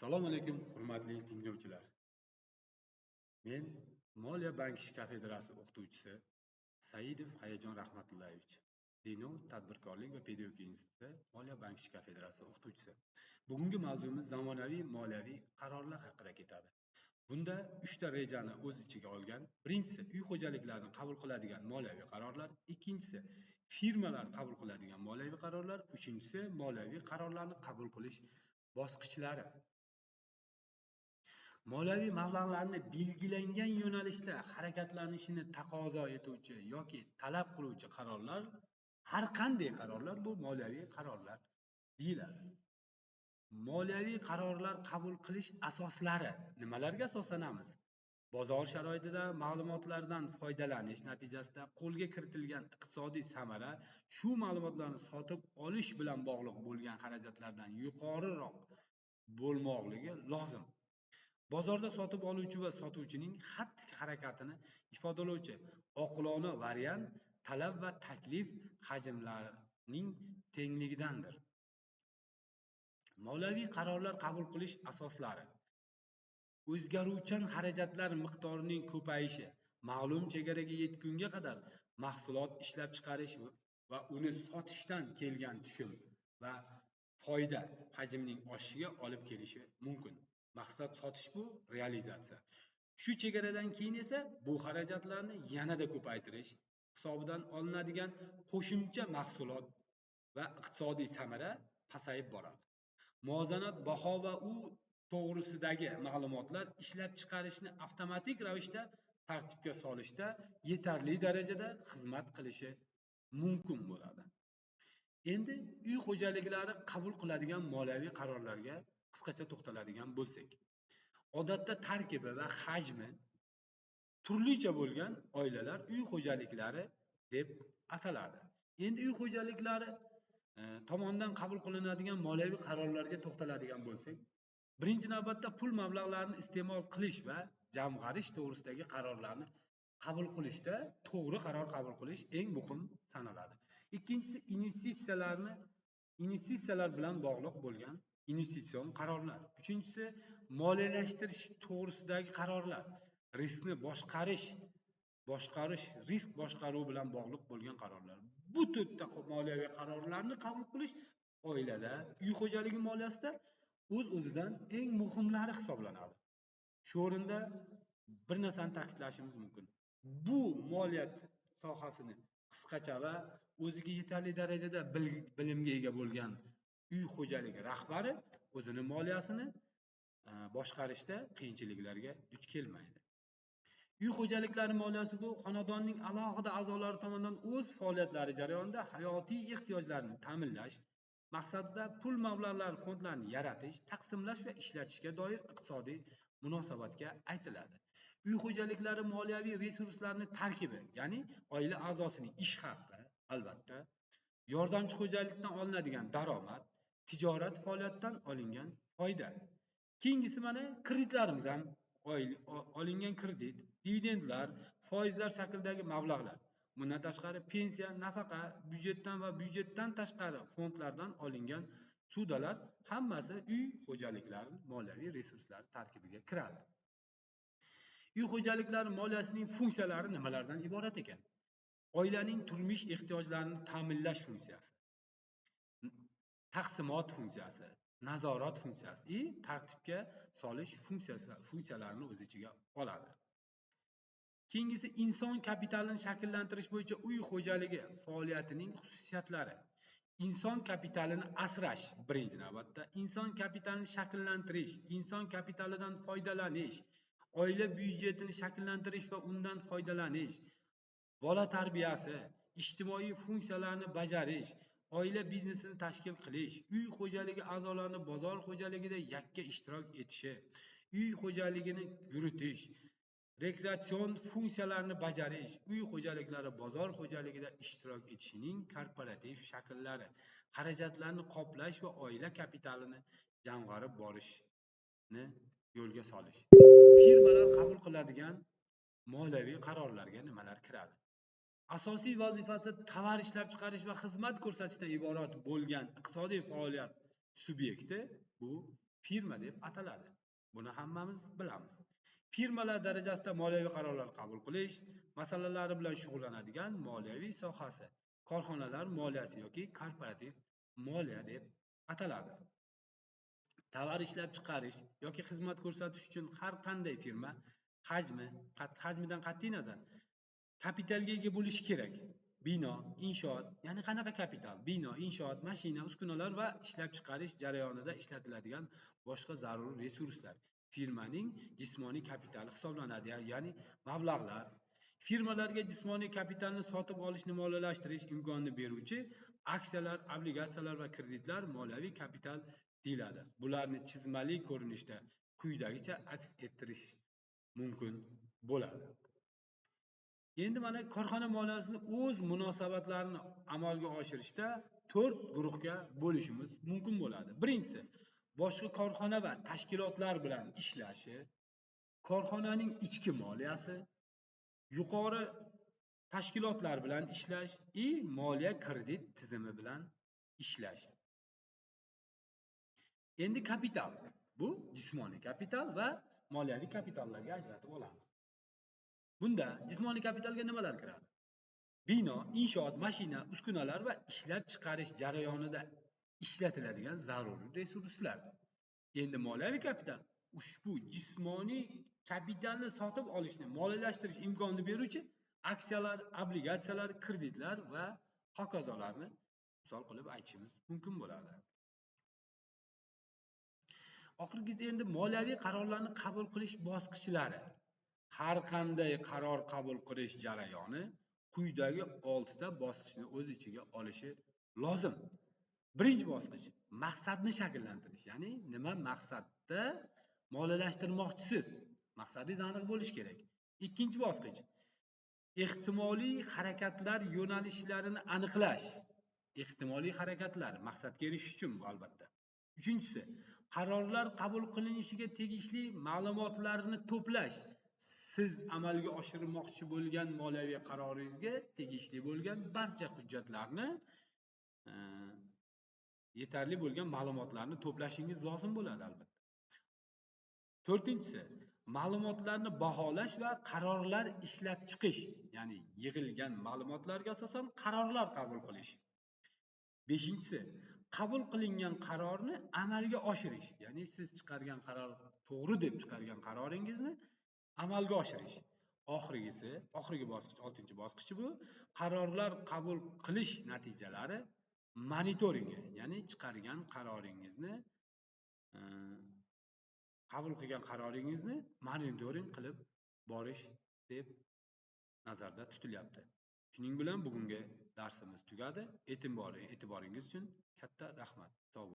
Assalomu alaykum, hurmatli tinglovchilar. Men Moliya banki kafedrasi o'qituvchisi Saidov Hayajon Rahmatullayevich, Denov tadbirkorlik va pedagogika instituti Moliya banki kafedrasi o'qituvchisi. Bugungi mavzuimiz zamonaviy moliyaviy qarorlar haqida ketadi. Bunda 3 ta rejani o'z ichiga olgan. Birinchisi uy xo'jaliklarini qabul qiladigan moliyaviy qarorlar, ikkinchisi firmalar qabul qiladigan moliyaviy qarorlar, uchinchisi moliyaviy qarorlarni qabul qilish bosqichlari. Moliyaviy mablag'larni belgilangan yo'nalishda harakatlanishini taqozo etuvchi yoki talab qiluvchi qarorlar, har qanday qarorlar bu moliyaviy qarorlar deyiladi. Moliyaviy qarorlar qabul qilish asoslari nimalarga asoslanamiz? Bozor sharoitida ma'lumotlardan foydalanish natijasida qo'lga kiritilgan iqtisodiy samara shu ma'lumotlarni sotib olish bilan bog'liq bo'lgan xarajatlardan yuqoriroq bo'lmoqligi lozim. Bozorda sotib oluvchi va sotuvchining xatti harakatini ifodalovchi oqilona variant talab va taklif hajmlarining tengligidandir. Moliyaviy qarorlar qabul qilish asoslari: o'zgaruvchan xarajatlar miqdorining ko'payishi, ma'lum chegaraga yetgunga qadar mahsulot ishlab chiqarish va uni sotishdan kelgan tushum va foyda hajmining oshishiga olib kelishi mumkin. Maqsad sotish bu realizatsiya. Shu chegaradan keyin esa bu xarajatlarni yanada ko'paytirish hisobidan olinadigan qo'shimcha mahsulot va iqtisodiy samara pasayib boradi. Muvozanat baho va u to'g'risidagi ma'lumotlar ishlab chiqarishni avtomatik ravishda tartibga solishda yetarli darajada xizmat qilishi mumkin bo'ladi. Endi uy xo'jaliklari qabul qiladigan moliyaviy qarorlarga qisqacha to'xtaladigan bo'lsak, odatda tarkibi va hajmi turlicha bo'lgan oilalar uy xo'jaliklari deb ataladi. Endi uy xo'jaliklari tomonidan qabul qilinadigan moliyaviy qarorlarga to'xtaladigan bo'lsak, birinchi navbatda pul mablag'larini iste'mol qilish va jamg'arish to'g'risidagi qarorlarni qabul qilishda to'g'ri qaror qabul qilish eng muhim sanaladi. Ikkinchisi investitsiyalar bilan bog'liq bo'lgan investitsion qarorlar. Uchinchisi moliyalashtirish to'g'risidagi qarorlar, riskni boshqarish, risk boshqaruvi bilan bog'liq bo'lgan qarorlar. Bu to'rtta moliyaviy qarorlarni qabul qilish oilada, uy xo'jaligi moliyasida o'z-o'zidan eng muhimlari hisoblanadi. Shu o'rinda bir narsani ta'kidlashimiz mumkin. Bu moliyat sohasini qisqacha va o'ziga yetarli darajada bilimga ega bo'lgan uy xo'jaligi rahbari o'zini moliyasini boshqarishda qiyinchiliklarga duch kelmaydi. Uy xo'jaliklari moliyasi bu xonadonning alohida a'zolari tomonidan o'z faoliyatlari jarayonida hayotiy ehtiyojlarni ta'minlash maqsadida pul mablag'lari fondlarini yaratish, taqsimlash va ishlatishga doir iqtisodiy munosabatga aytiladi. Uy xo'jaliklari moliyaviy resurslarni tarkibi, ya'ni oila a'zosining ish haqi, albatta, yordamchi xo'jalikdan olinadigan daromad, tijorat faoliyatidan olingan foyda. Keyingisi mana kreditlarimiz ham olingan kredit, dividendlar, foizlar shaklidagi mablag'lar. Bundan tashqari pensiya, nafaqa, byudjetdan va byudjetdan tashqari fondlardan olingan ssudalar hammasi uy xo'jaliklari moliyaviy resurslari tarkibiga kiradi. Uy xo'jaliklari moliyasining funksiyalari nimalardan iborat ekan? Oilaning turmush ehtiyojlarini ta'minlash funksiyasi, taqsimot funksiyasi, nazorat funksiyasi, tartibga solish funksiyalarini o'z ichiga oladi. Keyingisi inson kapitalini shakllantirish bo'yicha uy xo'jaligi faoliyatining xususiyatlari. Inson kapitalini asrash birinchi navbatda, inson kapitalini shakllantirish, inson kapitalidan foydalanish, oila byudjetini shakllantirish va undan foydalanish, bola tarbiyasi, ijtimoiy funksiyalarni bajarish, oila biznesini tashkil qilish, uy xo'jaligi a'zolarini bozor xo'jaligida yakka ishtirok etishi, uy xo'jaligini yuritish, rekreatsion funksiyalarni bajarish, uy xo'jaliklari bozor xo'jaligida ishtirok etishining korporativ shakllari, xarajatlarni qoplash va oila kapitalini jamg'arib borishni yo'lga solish. Firmalar qabul qiladigan moliyaviy qarorlarga nimalar kiradi? Asosiy vazifasi tovar ishlab chiqarish va xizmat ko'rsatishdan iborat bo'lgan iqtisodiy faoliyat subyekti bu firma deb ataladi. Buni hammamiz bilamiz. Firmalar darajasida moliyaviy qarorlar qabul qilish masalalari bilan shug'ullanadigan moliyaviy sohasi korxonalar moliyasi yoki korporativ moliya deb ataladi. Tovar ishlab chiqarish yoki xizmat ko'rsatish uchun har qanday firma hajmidan qat'iy nazar kapitalga ega bo'lishi kerak. Bino, inshoot, ya'ni qanaqa kapital? Bino, inshoot, mashina, uskunalar va ishlab chiqarish jarayonida ishlatiladigan boshqa zarur resurslar firmaning jismoniy kapitali hisoblanadi, ya'ni mablag'lar. Firmalarga jismoniy kapitalni sotib olishni moliyalashtirish imkonini beruvchi aksiyalar, obligatsiyalar va kreditlar moliyaviy kapital deyiladi. Bularni chizmali ko'rinishda quyidagicha aks ettirish mumkin bo'ladi. Endi mana korxona moliyasini o'z munosabatlarini amalga oshirishda 4 guruhga bo'lishimiz mumkin bo'ladi. Birinchisi, boshqa korxona va tashkilotlar bilan ishlashi, korxonaning ichki moliyasi, yuqori tashkilotlar bilan ishlash, moliya kredit tizimi bilan ishlash. Endi kapital. Bu jismoniy kapital va moliyaviy kapitallarga ajratib olamiz. Bunda jismoniy kapitalga nimalar kiradi? Bino, inshoot, mashina, uskunalar va ishlab chiqarish jarayonida ishlatiladigan zaruriy resurslar. Endi moliyaviy kapital ushbu jismoniy kapitalni sotib olishni moliyalashtirish imkonini beruvchi aksiyalar, obligatsiyalar, kreditlar va hokazolarni misol qilib aytishimiz mumkin bo'ladi. Oxirgisi endi moliyaviy qarorlarni qabul qilish bosqichlari. Har qanday qaror qabul qilish jarayoni quyidagi 6 ta bosqichni o'z ichiga olishi lozim. Birinchi bosqich maqsadni shakllantirish, ya'ni nima maqsadda moliyalashtirmoqchisiz? Maqsadingiz aniq bo'lishi kerak. Ikkinchi bosqich ehtimoliy harakatlar yo'nalishlarini aniqlash. Ehtimoliy harakatlar maqsadga erishish uchun albatta. Uchinchisi qarorlar qabul qilinishiga tegishli ma'lumotlarni to'plash. Siz amalga oshirmoqchi bo'lgan moliyaviy qaroringizga tegishli bo'lgan barcha hujjatlarni, yetarli bo'lgan ma'lumotlarni to'plashingiz lozim bo'ladi albatta. To'rtinchisi, ma'lumotlarni baholash va qarorlar ishlab chiqish, ya'ni yig'ilgan ma'lumotlarga asosan qarorlar qabul qilish. Beshinchisi, qabul qilingan qarorni amalga oshirish, ya'ni siz chiqargan qaror to'g'ri deb chiqargan qaroringizni amalga oshirish. Oxirgi bosqich, 6-bosqichi bu qarorlar qabul qilish natijalari monitoringi, ya'ni chiqargan qaroringizni qabul qilgan qaroringizni monitoring qilib borish deb nazarda tutilyapti. Shuning bilan bugungi darsimiz tugadi. E'tiboringiz uchun katta rahmat.